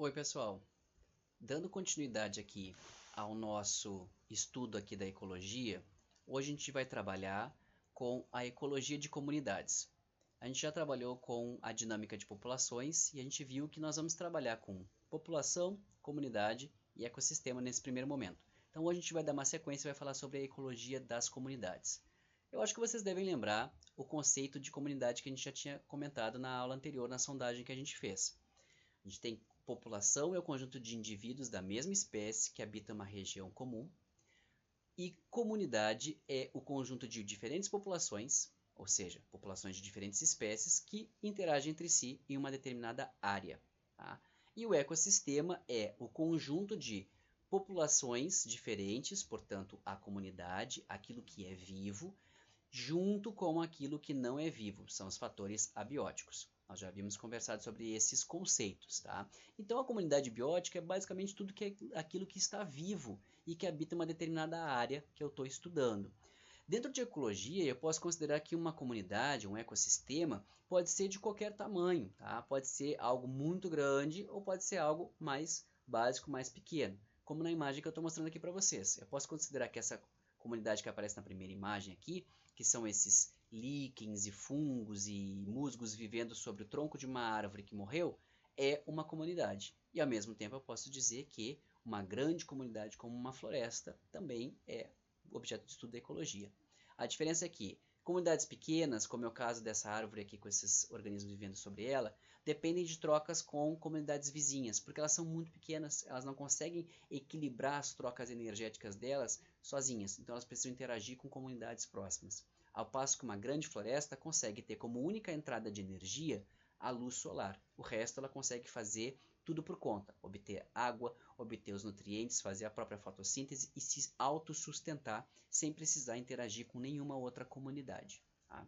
Oi, pessoal. Dando continuidade aqui ao nosso estudo aqui da ecologia, hoje a gente vai trabalhar com a ecologia de comunidades. A gente já trabalhou com a dinâmica de populações e a gente viu que nós vamos trabalhar com população, comunidade e ecossistema nesse primeiro momento. Então hoje a gente vai dar uma sequência e vai falar sobre a ecologia das comunidades. Eu acho que vocês devem lembrar o conceito de comunidade que a gente já tinha comentado na aula anterior, na sondagem que a gente fez. A gente tem população é o conjunto de indivíduos da mesma espécie que habitam uma região comum, e comunidade é o conjunto de diferentes populações, ou seja, populações de diferentes espécies que interagem entre si em uma determinada área. Tá? E o ecossistema é o conjunto de populações diferentes, portanto, a comunidade, aquilo que é vivo, junto com aquilo que não é vivo, são os fatores abióticos. Nós já havíamos conversado sobre esses conceitos, tá? Então a comunidade biótica é basicamente tudo que é aquilo que está vivo e que habita uma determinada área que eu estou estudando. Dentro de ecologia, eu posso considerar que uma comunidade, um ecossistema, pode ser de qualquer tamanho, tá? Pode ser algo muito grande ou pode ser algo mais básico, mais pequeno, como na imagem que eu estou mostrando aqui para vocês. Eu posso considerar que essa comunidade que aparece na primeira imagem aqui, que são esses líquens e fungos e musgos vivendo sobre o tronco de uma árvore que morreu, é uma comunidade. E ao mesmo tempo eu posso dizer que uma grande comunidade como uma floresta também é objeto de estudo da ecologia. A diferença é que comunidades pequenas, como é o caso dessa árvore aqui com esses organismos vivendo sobre ela, dependem de trocas com comunidades vizinhas, porque elas são muito pequenas, elas não conseguem equilibrar as trocas energéticas delas sozinhas, então elas precisam interagir com comunidades próximas. Ao passo que uma grande floresta consegue ter como única entrada de energia a luz solar. O resto ela consegue fazer tudo por conta, obter água, obter os nutrientes, fazer a própria fotossíntese e se autossustentar sem precisar interagir com nenhuma outra comunidade. Tá?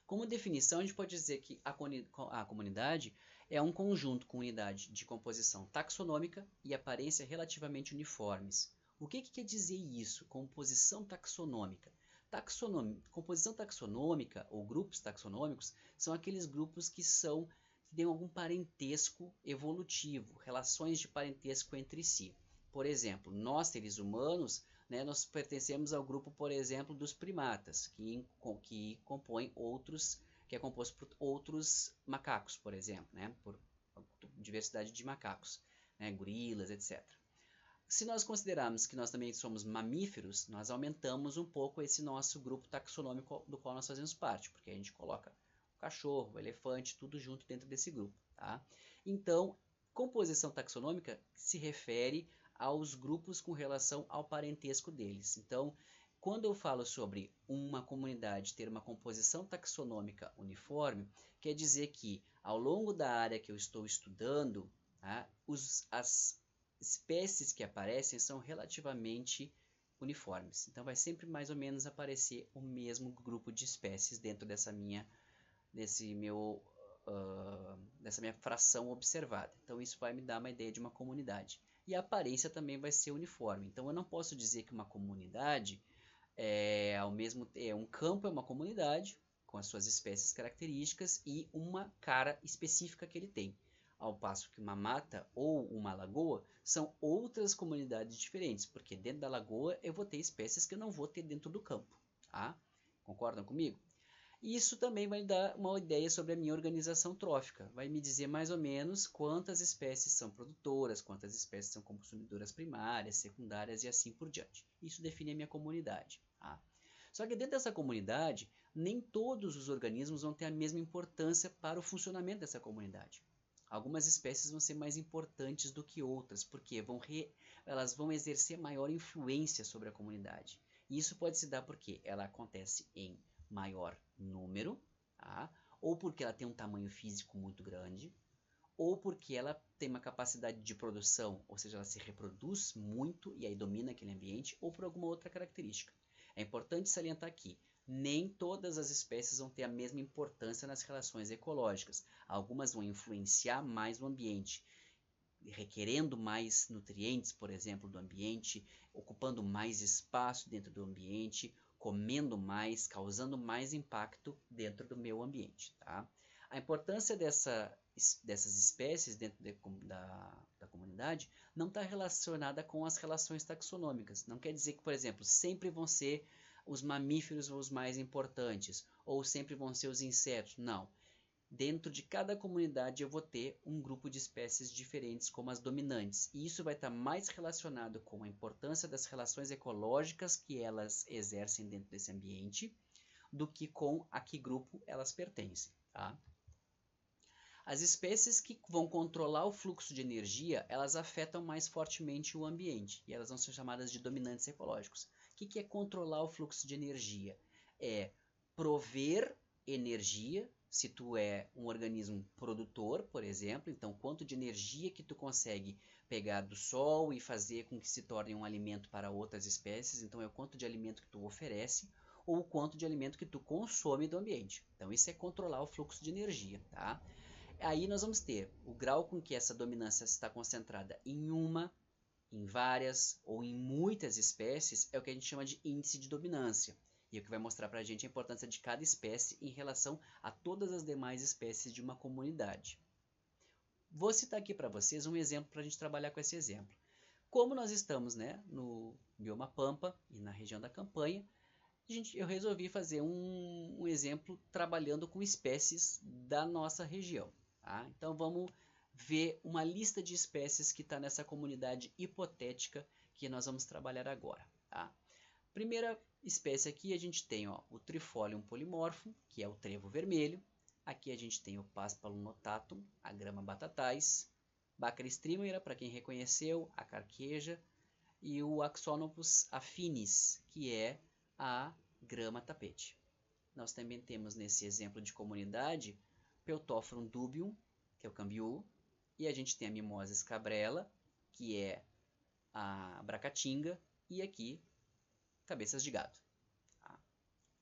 Como definição, a gente pode dizer que a comunidade é um conjunto com unidade de composição taxonômica e aparência relativamente uniformes. O que quer dizer isso? Composição taxonômica. Composição taxonômica ou grupos taxonômicos são aqueles grupos que têm algum parentesco evolutivo, relações de parentesco entre si. Por exemplo, nós seres humanos, né, nós pertencemos ao grupo, por exemplo, dos primatas, que compõem outros, que é composto por outros macacos, por exemplo, né, por diversidade de macacos, né, gorilas, etc. Se nós considerarmos que nós também somos mamíferos, nós aumentamos um pouco esse nosso grupo taxonômico do qual nós fazemos parte, porque a gente coloca o cachorro, o elefante, tudo junto dentro desse grupo. Tá? Então, composição taxonômica se refere aos grupos com relação ao parentesco deles. Então, quando eu falo sobre uma comunidade ter uma composição taxonômica uniforme, quer dizer que ao longo da área que eu estou estudando, tá, as espécies que aparecem são relativamente uniformes. Então vai sempre mais ou menos aparecer o mesmo grupo de espécies dentro dessa minha fração observada. Então isso vai me dar uma ideia de uma comunidade. E a aparência também vai ser uniforme. Então eu não posso dizer que uma comunidade um campo é uma comunidade com as suas espécies características e uma cara específica que ele tem. Ao passo que uma mata ou uma lagoa são outras comunidades diferentes, porque dentro da lagoa eu vou ter espécies que eu não vou ter dentro do campo. Tá? Concordam comigo? E isso também vai dar uma ideia sobre a minha organização trófica. Vai me dizer mais ou menos quantas espécies são produtoras, quantas espécies são consumidoras primárias, secundárias e assim por diante. Isso define a minha comunidade. Tá? Só que dentro dessa comunidade, nem todos os organismos vão ter a mesma importância para o funcionamento dessa comunidade. Algumas espécies vão ser mais importantes do que outras, porque elas vão exercer maior influência sobre a comunidade. E isso pode se dar porque ela acontece em maior número, tá? Ou porque ela tem um tamanho físico muito grande, ou porque ela tem uma capacidade de produção, ou seja, ela se reproduz muito e aí domina aquele ambiente, ou por alguma outra característica. É importante salientar aqui, nem todas as espécies vão ter a mesma importância nas relações ecológicas. Algumas vão influenciar mais o ambiente, requerendo mais nutrientes, por exemplo, do ambiente, ocupando mais espaço dentro do ambiente, comendo mais, causando mais impacto dentro do meu ambiente. Tá? A importância dessas espécies dentro da comunidade não está relacionada com as relações taxonômicas. Não quer dizer que, por exemplo, sempre vão ser os mamíferos os mais importantes, ou sempre vão ser os insetos. Não. Dentro de cada comunidade eu vou ter um grupo de espécies diferentes como as dominantes. E isso vai estar mais relacionado com a importância das relações ecológicas que elas exercem dentro desse ambiente, do que com a que grupo elas pertencem. Tá? As espécies que vão controlar o fluxo de energia, elas afetam mais fortemente o ambiente, e elas vão ser chamadas de dominantes ecológicos. O que é controlar o fluxo de energia? É prover energia, se tu é um organismo produtor, por exemplo, então quanto de energia que tu consegue pegar do sol e fazer com que se torne um alimento para outras espécies, então é o quanto de alimento que tu oferece, ou o quanto de alimento que tu consome do ambiente. Então isso é controlar o fluxo de energia, tá? Aí nós vamos ter o grau com que essa dominância está concentrada em uma, em várias ou em muitas espécies, é o que a gente chama de índice de dominância. E é o que vai mostrar para a gente a importância de cada espécie em relação a todas as demais espécies de uma comunidade. Vou citar aqui para vocês um exemplo para a gente trabalhar com esse exemplo. Como nós estamos, né, no bioma Pampa e na região da Campanha, eu resolvi fazer um exemplo trabalhando com espécies da nossa região. Tá? Então vamos ver uma lista de espécies que está nessa comunidade hipotética que nós vamos trabalhar agora. Tá? Primeira espécie aqui a gente tem o Trifolium polymorphum, que é o trevo vermelho. Aqui a gente tem o Paspalum notatum, a grama batatais. Baccharis trimera, para quem reconheceu, a carqueja. E o Axonopus affinis, que é a grama tapete. Nós também temos nesse exemplo de comunidade Peltophorum dubium, que é o cambiú, e a gente tem a Mimosa escabrela, que é a bracatinga, e aqui cabeças de gado. Tá?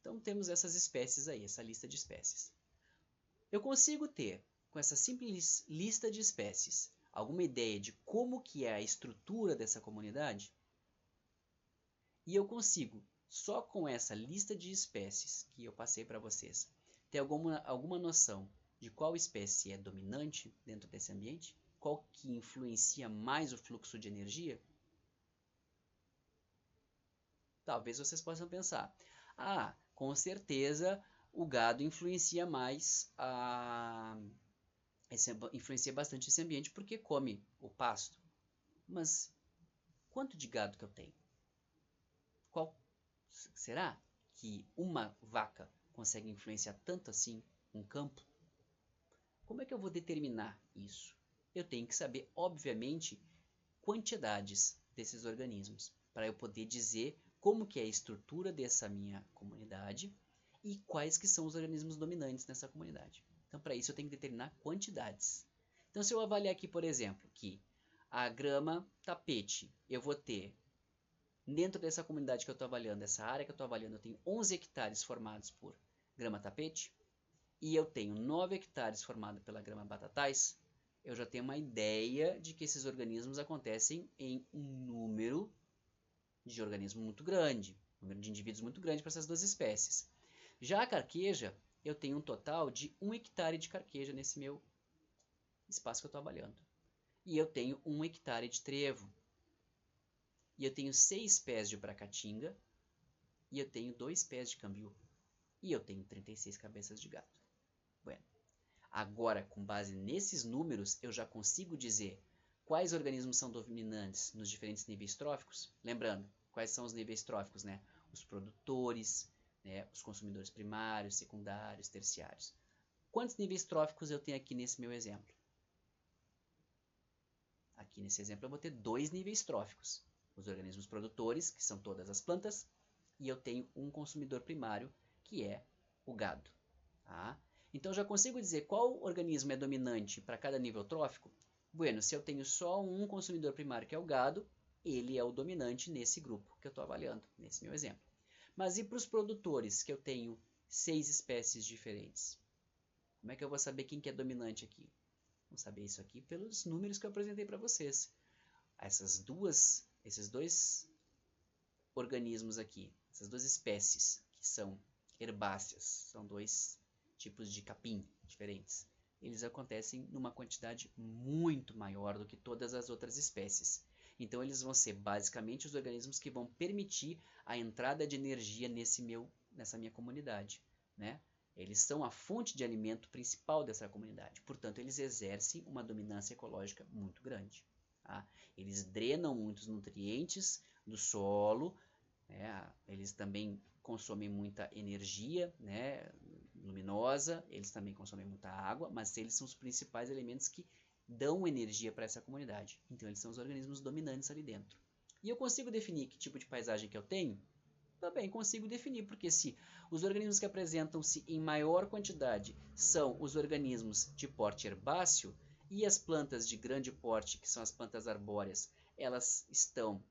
Então temos essas espécies aí, essa lista de espécies. Eu consigo ter, com essa simples lista de espécies, alguma ideia de como que é a estrutura dessa comunidade? E eu consigo, só com essa lista de espécies que eu passei para vocês, ter alguma noção de qual espécie é dominante dentro desse ambiente? Qual que influencia mais o fluxo de energia? Talvez vocês possam pensar, com certeza o gado influencia mais, influencia bastante esse ambiente porque come o pasto. Mas quanto de gado que eu tenho? Qual será que uma vaca consegue influenciar tanto assim um campo? Como é que eu vou determinar isso? Eu tenho que saber, obviamente, quantidades desses organismos, para eu poder dizer como que é a estrutura dessa minha comunidade e quais que são os organismos dominantes nessa comunidade. Então, para isso, eu tenho que determinar quantidades. Então, se eu avaliar aqui, por exemplo, que a grama tapete, eu vou ter, dentro dessa comunidade que eu estou avaliando, essa área que eu estou avaliando, eu tenho 11 hectares formados por grama tapete, e eu tenho 9 hectares formados pela grama batatais, eu já tenho uma ideia de que esses organismos acontecem em um número de organismos muito grande, um número de indivíduos muito grande para essas duas espécies. Já a carqueja, eu tenho um total de 1 hectare de carqueja nesse meu espaço que eu estou avaliando. E eu tenho 1 hectare de trevo. E eu tenho 6 pés de bracatinga. E eu tenho 2 pés de cambiú. E eu tenho 36 cabeças de gado. Bueno. Agora, com base nesses números, eu já consigo dizer quais organismos são dominantes nos diferentes níveis tróficos. Lembrando, quais são os níveis tróficos, né? Os produtores, né? Os consumidores primários, secundários, terciários. Quantos níveis tróficos eu tenho aqui nesse meu exemplo? Aqui nesse exemplo eu vou ter 2 níveis tróficos. Os organismos produtores, que são todas as plantas, e eu tenho um consumidor primário, que é o gado. Tá? Então, já consigo dizer qual organismo é dominante para cada nível trófico? Bueno, se eu tenho só um consumidor primário, que é o gado, ele é o dominante nesse grupo que eu estou avaliando, nesse meu exemplo. Mas e para os produtores, que eu tenho 6 espécies diferentes? Como é que eu vou saber quem que é dominante aqui? Vou saber isso aqui pelos números que eu apresentei para vocês. Esses dois organismos aqui, essas duas espécies, que são herbáceas, são 2 tipos de capim diferentes. eles acontecem numa quantidade muito maior do que todas as outras espécies. Então eles vão ser basicamente os organismos que vão permitir a entrada de energia nessa minha comunidade, né? Eles são a fonte de alimento principal dessa comunidade, portanto eles exercem uma dominância ecológica muito grande. Tá? Eles drenam muitos nutrientes do solo, né? Eles também consomem muita energia, né, luminosa, eles também consomem muita água, mas eles são os principais elementos que dão energia para essa comunidade. Então eles são os organismos dominantes ali dentro. E eu consigo definir que tipo de paisagem que eu tenho? Também consigo definir, porque se os organismos que apresentam-se em maior quantidade são os organismos de porte herbáceo e as plantas de grande porte, que são as plantas arbóreas, elas estão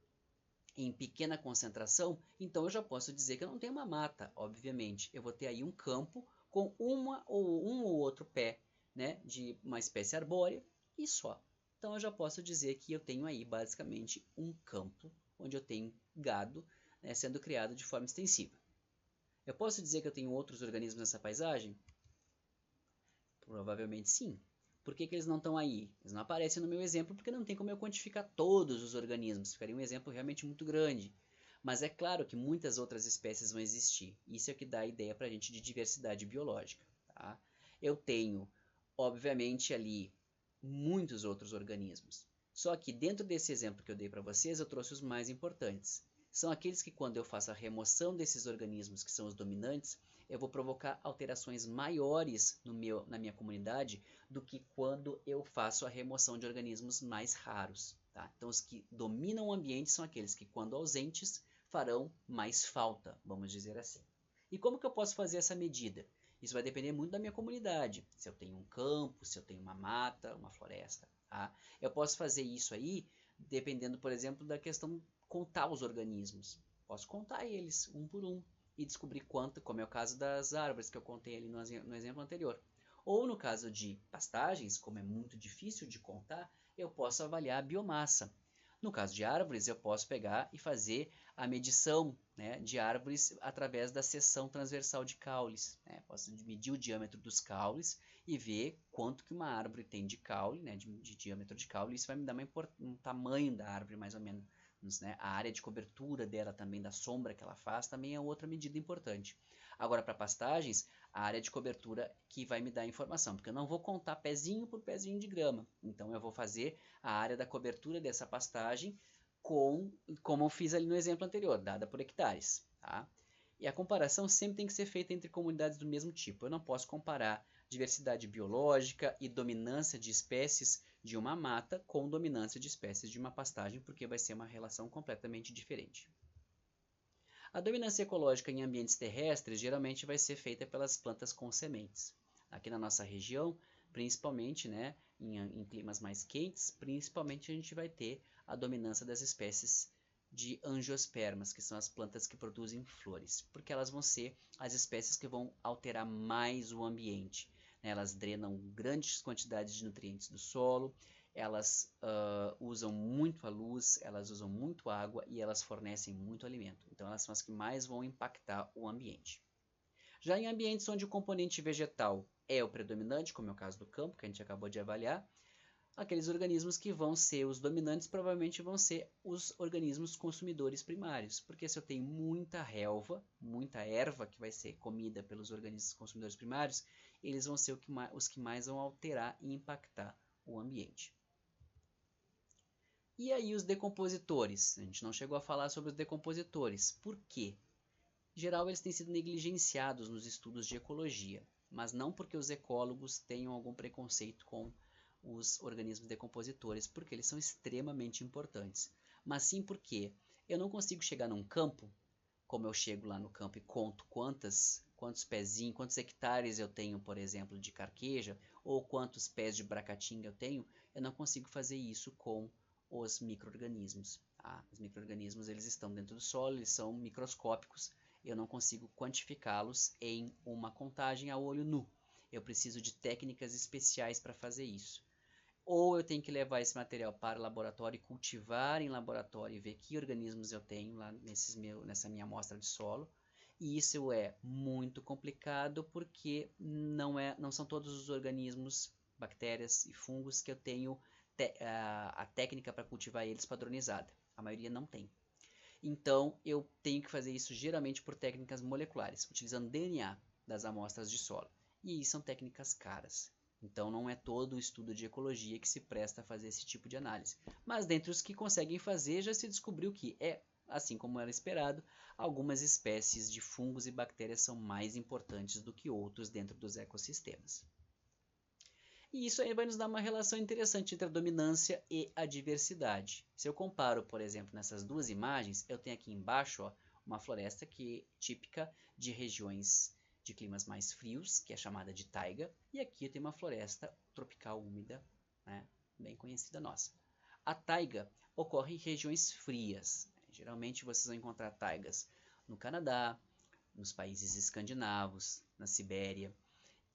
em pequena concentração, então eu já posso dizer que eu não tenho uma mata, obviamente. Eu vou ter aí um campo com um ou outro pé, né, de uma espécie arbórea e só. Então eu já posso dizer que eu tenho aí basicamente um campo onde eu tenho gado, né, sendo criado de forma extensiva. Eu posso dizer que eu tenho outros organismos nessa paisagem? Provavelmente sim. Por que eles não estão aí? Eles não aparecem no meu exemplo porque não tem como eu quantificar todos os organismos. Ficaria um exemplo realmente muito grande. Mas é claro que muitas outras espécies vão existir. Isso é o que dá a ideia para a gente de diversidade biológica. Tá? Eu tenho, obviamente, ali muitos outros organismos. Só que dentro desse exemplo que eu dei para vocês, eu trouxe os mais importantes. São aqueles que, quando eu faço a remoção desses organismos que são os dominantes, eu vou provocar alterações maiores na minha comunidade do que quando eu faço a remoção de organismos mais raros. Tá? Então, os que dominam o ambiente são aqueles que, quando ausentes, farão mais falta, vamos dizer assim. E como que eu posso fazer essa medida? Isso vai depender muito da minha comunidade. Se eu tenho um campo, se eu tenho uma mata, uma floresta. Tá? Eu posso fazer isso aí dependendo, por exemplo, da questão contar os organismos. Posso contar eles um por um e descobrir quanto, como é o caso das árvores que eu contei ali no exemplo anterior. Ou no caso de pastagens, como é muito difícil de contar, eu posso avaliar a biomassa. No caso de árvores, eu posso pegar e fazer a medição, né, de árvores através da seção transversal de caules. Né? Posso medir o diâmetro dos caules e ver quanto que uma árvore tem de caule, né, de diâmetro de caule. Isso vai me dar um tamanho da árvore mais ou menos. Né? A área de cobertura dela também, da sombra que ela faz, também é outra medida importante. Agora, para pastagens, a área de cobertura que vai me dar informação, porque eu não vou contar pezinho por pezinho de grama. Então, eu vou fazer a área da cobertura dessa pastagem como eu fiz ali no exemplo anterior, dada por hectares. Tá? E a comparação sempre tem que ser feita entre comunidades do mesmo tipo. Eu não posso comparar diversidade biológica e dominância de espécies de uma mata com dominância de espécies de uma pastagem, porque vai ser uma relação completamente diferente. A dominância ecológica em ambientes terrestres geralmente vai ser feita pelas plantas com sementes. Aqui na nossa região, principalmente, né, em climas mais quentes, principalmente a gente vai ter a dominância das espécies de angiospermas, que são as plantas que produzem flores, porque elas vão ser as espécies que vão alterar mais o ambiente. Elas drenam grandes quantidades de nutrientes do solo, elas usam muito a luz, elas usam muito água e elas fornecem muito alimento. Então elas são as que mais vão impactar o ambiente. Já em ambientes onde o componente vegetal é o predominante, como é o caso do campo, que a gente acabou de avaliar, aqueles organismos que vão ser os dominantes provavelmente vão ser os organismos consumidores primários, porque se eu tenho muita relva, muita erva que vai ser comida pelos organismos consumidores primários, eles vão ser os que mais vão alterar e impactar o ambiente. E aí os decompositores? A gente não chegou a falar sobre os decompositores. Por quê? Em geral, eles têm sido negligenciados nos estudos de ecologia, mas não porque os ecólogos tenham algum preconceito com os organismos decompositores, porque eles são extremamente importantes, mas sim porque eu não consigo chegar num campo, como eu chego lá no campo e conto quantos pezinhos, quantos hectares eu tenho, por exemplo, de carqueja, ou quantos pés de bracatinga eu não consigo fazer isso com os micro-organismos. Tá? Os micro-organismos eles estão dentro do solo, eles são microscópicos, eu não consigo quantificá-los em uma contagem a olho nu. Eu preciso de técnicas especiais para fazer isso. Ou eu tenho que levar esse material para o laboratório e cultivar em laboratório e ver que organismos eu tenho lá nessa minha amostra de solo. E isso é muito complicado porque não são todos os organismos bactérias e fungos que eu tenho a técnica para cultivar eles padronizada. A maioria não tem. Então, eu tenho que fazer isso geralmente por técnicas moleculares, utilizando DNA das amostras de solo. E são técnicas caras. Então, não é todo o estudo de ecologia que se presta a fazer esse tipo de análise. Mas, dentre os que conseguem fazer, já se descobriu que assim como era esperado, algumas espécies de fungos e bactérias são mais importantes do que outros dentro dos ecossistemas. E isso aí vai nos dar uma relação interessante entre a dominância e a diversidade. Se eu comparo, por exemplo, nessas duas imagens, eu tenho aqui embaixo uma floresta que é típica de regiões de climas mais frios, que é chamada de taiga, e aqui eu tenho uma floresta tropical úmida, né, bem conhecida nossa. A taiga ocorre em regiões frias. Geralmente vocês vão encontrar taigas no Canadá, nos países escandinavos, na Sibéria.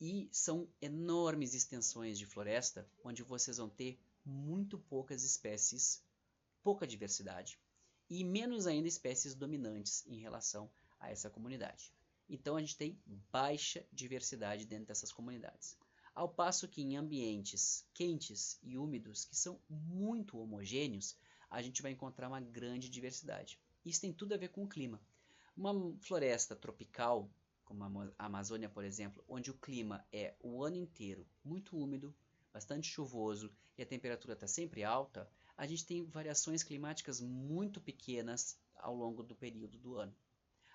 E são enormes extensões de floresta onde vocês vão ter muito poucas espécies, pouca diversidade e menos ainda espécies dominantes em relação a essa comunidade. Então a gente tem baixa diversidade dentro dessas comunidades. Ao passo que em ambientes quentes e úmidos, que são muito homogêneos, a gente vai encontrar uma grande diversidade. Isso tem tudo a ver com o clima. Uma floresta tropical como a Amazônia, por exemplo, onde o clima é o ano inteiro muito úmido, bastante chuvoso e a temperatura está sempre alta, a gente tem variações climáticas muito pequenas ao longo do período do ano.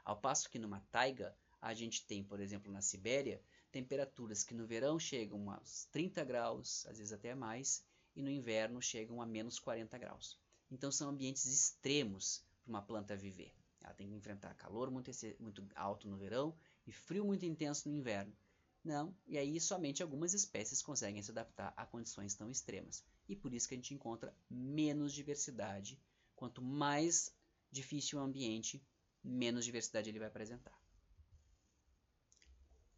Ao passo que numa taiga, a gente tem, por exemplo, na Sibéria, temperaturas que no verão chegam a 30 graus, às vezes até mais, e no inverno chegam a menos 40 graus. Então são ambientes extremos para uma planta viver. Ela tem que enfrentar calor muito alto no verão e frio muito intenso no inverno. Não, e aí somente algumas espécies conseguem se adaptar a condições tão extremas. E por isso que a gente encontra menos diversidade. Quanto mais difícil o ambiente, menos diversidade ele vai apresentar.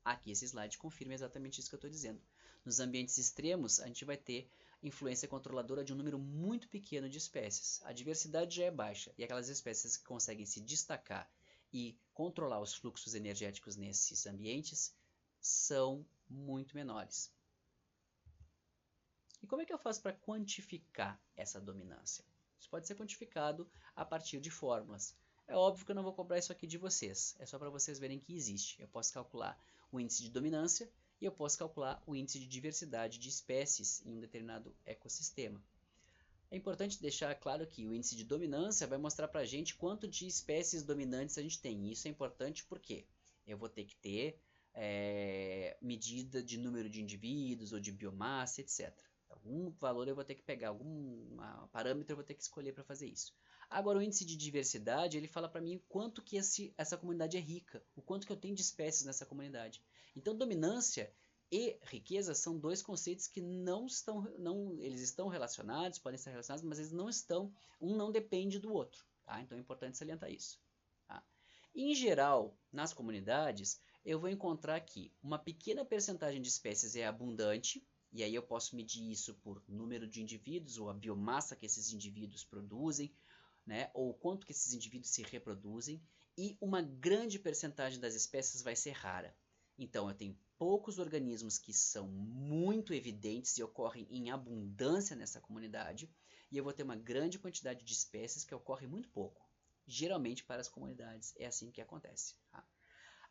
Aqui esse slide confirma exatamente isso que eu estou dizendo. Nos ambientes extremos, a gente vai ter influência controladora de um número muito pequeno de espécies. A diversidade já é baixa e aquelas espécies que conseguem se destacar e controlar os fluxos energéticos nesses ambientes são muito menores. E como é que eu faço para quantificar essa dominância? Isso pode ser quantificado a partir de fórmulas. É óbvio que eu não vou cobrar isso aqui de vocês, é só para vocês verem que existe. Eu posso calcular o índice de dominância e eu posso calcular o índice de diversidade de espécies em um determinado ecossistema. É importante deixar claro que o índice de dominância vai mostrar para a gente quanto de espécies dominantes a gente tem. Isso é importante porque eu vou ter que ter medida de número de indivíduos ou de biomassa, etc. Algum valor eu vou ter que pegar, algum parâmetro eu vou ter que escolher para fazer isso. Agora o índice de diversidade, ele fala para mim o quanto que essa comunidade é rica, o quanto que eu tenho de espécies nessa comunidade. Então dominância e riqueza são dois conceitos que eles estão relacionados, podem estar relacionados, mas eles não estão, um não depende do outro. Tá? Então é importante salientar isso. Tá? Em geral, nas comunidades, eu vou encontrar que uma pequena percentagem de espécies é abundante, e aí eu posso medir isso por número de indivíduos, ou a biomassa que esses indivíduos produzem, né, ou quanto que esses indivíduos se reproduzem, e uma grande percentagem das espécies vai ser rara. Então eu tenho poucos organismos que são muito evidentes e ocorrem em abundância nessa comunidade, e eu vou ter uma grande quantidade de espécies que ocorrem muito pouco. Geralmente para as comunidades é assim que acontece. Tá?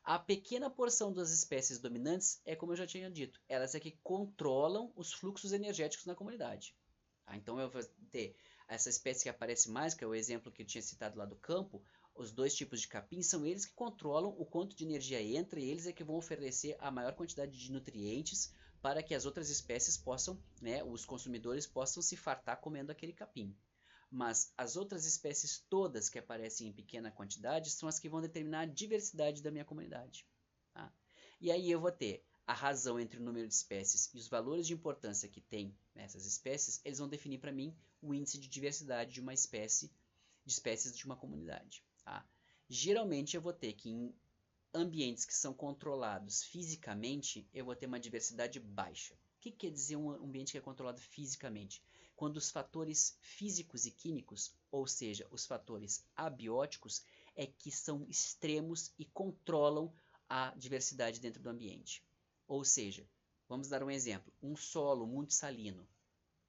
A pequena porção das espécies dominantes é como eu já tinha dito, elas é que controlam os fluxos energéticos na comunidade. Tá? Então eu vou ter essa espécie que aparece mais, que é o exemplo que eu tinha citado lá do campo, os dois tipos de capim são eles que controlam o quanto de energia entra e eles é que vão oferecer a maior quantidade de nutrientes para que as outras espécies possam, né, os consumidores possam se fartar comendo aquele capim. Mas as outras espécies todas que aparecem em pequena quantidade são as que vão determinar a diversidade da minha comunidade. Tá? E aí eu vou ter a razão entre o número de espécies e os valores de importância que tem nessas espécies, eles vão definir para mim o índice de diversidade de uma espécie, de espécies de uma comunidade. Tá? Geralmente eu vou ter que em ambientes que são controlados fisicamente, eu vou ter uma diversidade baixa. O que quer dizer um ambiente que é controlado fisicamente? Quando os fatores físicos e químicos, ou seja, os fatores abióticos, é que são extremos e controlam a diversidade dentro do ambiente. Ou seja, Vamos dar um exemplo. Um solo muito salino.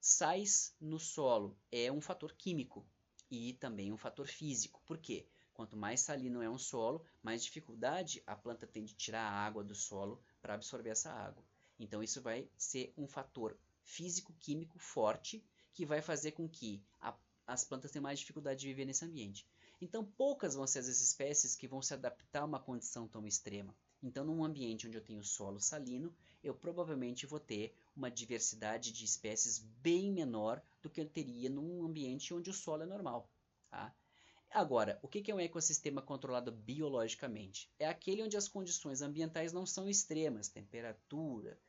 Sais no solo é um fator químico e também um fator físico. Por quê? Quanto mais salino é um solo, mais dificuldade a planta tem de tirar a água do solo para absorver essa água. Então isso vai ser um fator físico-químico forte que vai fazer com que as plantas tenham mais dificuldade de viver nesse ambiente. Então poucas vão ser as espécies que vão se adaptar a uma condição tão extrema. Então num ambiente onde eu tenho solo salino, eu provavelmente vou ter uma diversidade de espécies bem menor do que eu teria num ambiente onde o solo é normal. Tá? Agora, o que é um ecossistema controlado biologicamente? É aquele onde as condições ambientais não são extremas, temperatura,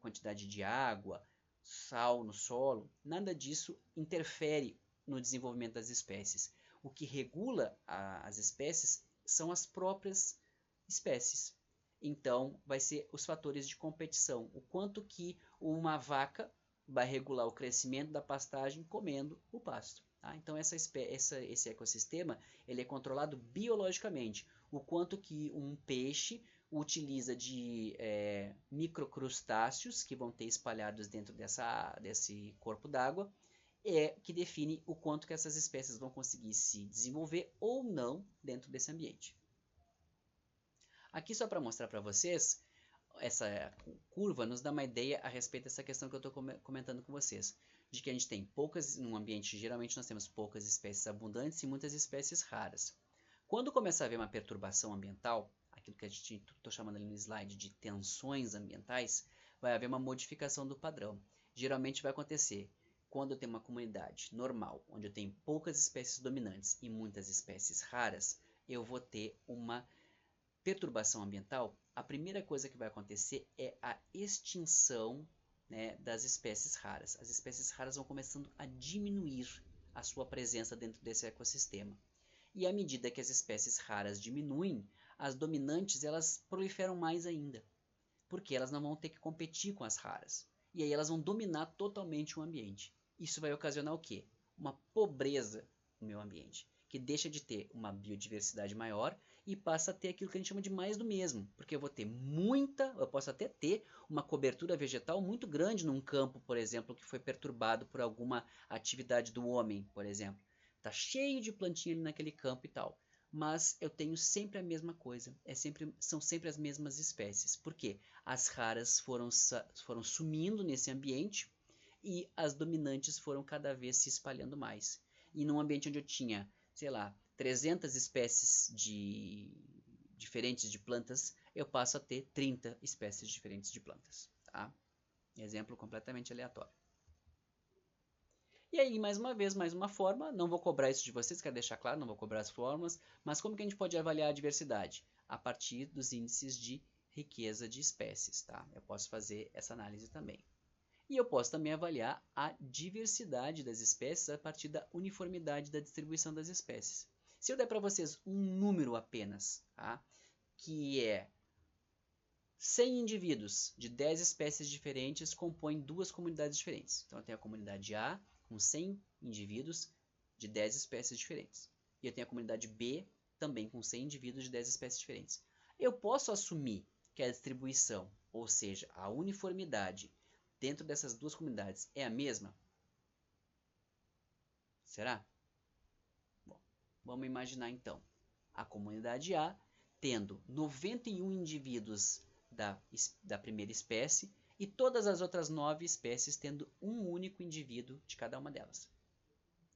quantidade de água, sal no solo, nada disso interfere no desenvolvimento das espécies. O que regula as espécies são as próprias espécies. Então, vai ser os fatores de competição. O quanto que uma vaca vai regular o crescimento da pastagem comendo o pasto. Tá? Então, esse ecossistema ele é controlado biologicamente. O quanto que um peixe utiliza de microcrustáceos que vão ter espalhados dentro desse corpo d'água que define o quanto que essas espécies vão conseguir se desenvolver ou não dentro desse ambiente. Aqui só para mostrar para vocês, essa curva nos dá uma ideia a respeito dessa questão que eu estou comentando com vocês, de que a gente tem poucas, num ambiente, geralmente nós temos poucas espécies abundantes e muitas espécies raras. Quando começar a haver uma perturbação ambiental, aquilo que a gente estou chamando ali no slide de tensões ambientais, vai haver uma modificação do padrão. Geralmente vai acontecer quando eu tenho uma comunidade normal, onde eu tenho poucas espécies dominantes e muitas espécies raras, eu vou ter uma perturbação ambiental. A primeira coisa que vai acontecer é a extinção, né, das espécies raras. As espécies raras vão começando a diminuir a sua presença dentro desse ecossistema. E à medida que as espécies raras diminuem, as dominantes elas proliferam mais ainda, porque elas não vão ter que competir com as raras. E aí elas vão dominar totalmente o ambiente. Isso vai ocasionar o quê? Uma pobreza no meio ambiente, que deixa de ter uma biodiversidade maior e passa a ter aquilo que a gente chama de mais do mesmo, porque eu vou ter eu posso até ter uma cobertura vegetal muito grande num campo, por exemplo, que foi perturbado por alguma atividade do homem, por exemplo. Tá cheio de plantinha ali naquele campo e tal, mas eu tenho sempre a mesma coisa, são sempre as mesmas espécies. Por quê? As raras foram sumindo nesse ambiente e as dominantes foram cada vez se espalhando mais. E num ambiente onde eu tinha, sei lá, 300 espécies diferentes de plantas, eu passo a ter 30 espécies diferentes de plantas. Tá? Exemplo completamente aleatório. E aí, mais uma vez, mais uma forma, não vou cobrar isso de vocês, quero deixar claro, não vou cobrar as formas, mas como que a gente pode avaliar a diversidade? A partir dos índices de riqueza de espécies. Tá? Eu posso fazer essa análise também. E eu posso também avaliar a diversidade das espécies a partir da uniformidade da distribuição das espécies. Se eu der para vocês um número apenas, tá? Que é 100 indivíduos de 10 espécies diferentes compõem duas comunidades diferentes. Então eu tenho a comunidade A com 100 indivíduos de 10 espécies diferentes. E eu tenho a comunidade B também com 100 indivíduos de 10 espécies diferentes. Eu posso assumir que a distribuição, ou seja, a uniformidade dentro dessas duas comunidades é a mesma? Será? Bom, vamos imaginar então a comunidade A tendo 91 indivíduos da primeira espécie e todas as outras 9 espécies tendo um único indivíduo de cada uma delas.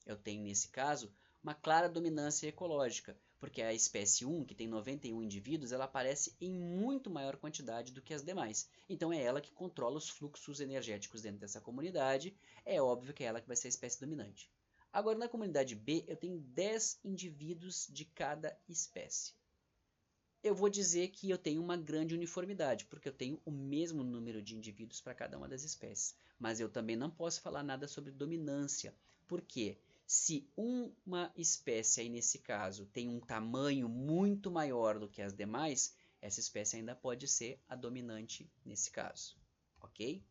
Eu tenho, nesse caso, uma clara dominância ecológica, porque a espécie 1, que tem 91 indivíduos, ela aparece em muito maior quantidade do que as demais. Então é ela que controla os fluxos energéticos dentro dessa comunidade, é óbvio que é ela que vai ser a espécie dominante. Agora na comunidade B eu tenho 10 indivíduos de cada espécie. Eu vou dizer que eu tenho uma grande uniformidade, porque eu tenho o mesmo número de indivíduos para cada uma das espécies. Mas eu também não posso falar nada sobre dominância, porque se uma espécie aí nesse caso tem um tamanho muito maior do que as demais, essa espécie ainda pode ser a dominante nesse caso, ok?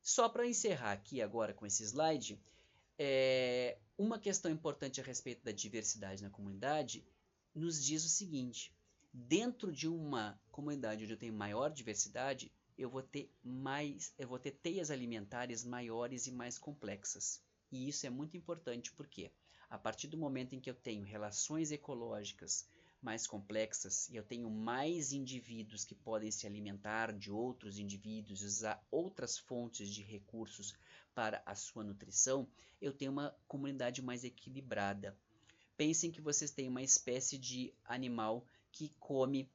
Só para encerrar aqui agora com esse slide, uma questão importante a respeito da diversidade na comunidade nos diz o seguinte: dentro de uma comunidade onde eu tenho maior diversidade, eu vou ter teias alimentares maiores e mais complexas. E isso é muito importante porque a partir do momento em que eu tenho relações ecológicas mais complexas e eu tenho mais indivíduos que podem se alimentar de outros indivíduos, usar outras fontes de recursos para a sua nutrição, eu tenho uma comunidade mais equilibrada. Pensem que vocês têm uma espécie de animal que come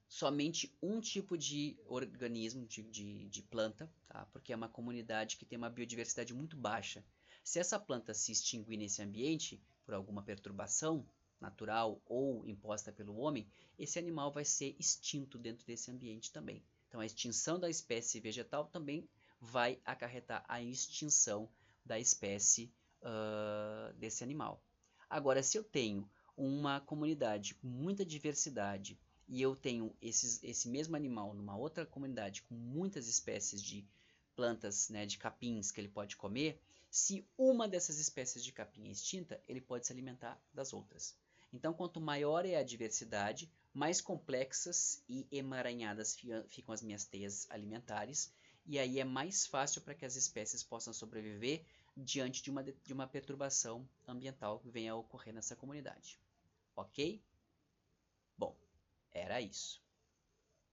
somente um tipo de organismo, de planta, tá? Porque é uma comunidade que tem uma biodiversidade muito baixa. Se essa planta se extinguir nesse ambiente, por alguma perturbação natural ou imposta pelo homem, esse animal vai ser extinto dentro desse ambiente também. Então, a extinção da espécie vegetal também vai acarretar a extinção da espécie desse animal. Agora, se eu tenho uma comunidade com muita diversidade e eu tenho esse mesmo animal numa outra comunidade com muitas espécies de plantas, né, de capins que ele pode comer, se uma dessas espécies de capim é extinta, ele pode se alimentar das outras. Então, quanto maior é a diversidade, mais complexas e emaranhadas ficam as minhas teias alimentares, e aí é mais fácil para que as espécies possam sobreviver diante de uma perturbação ambiental que venha a ocorrer nessa comunidade. Ok? Bom, era isso.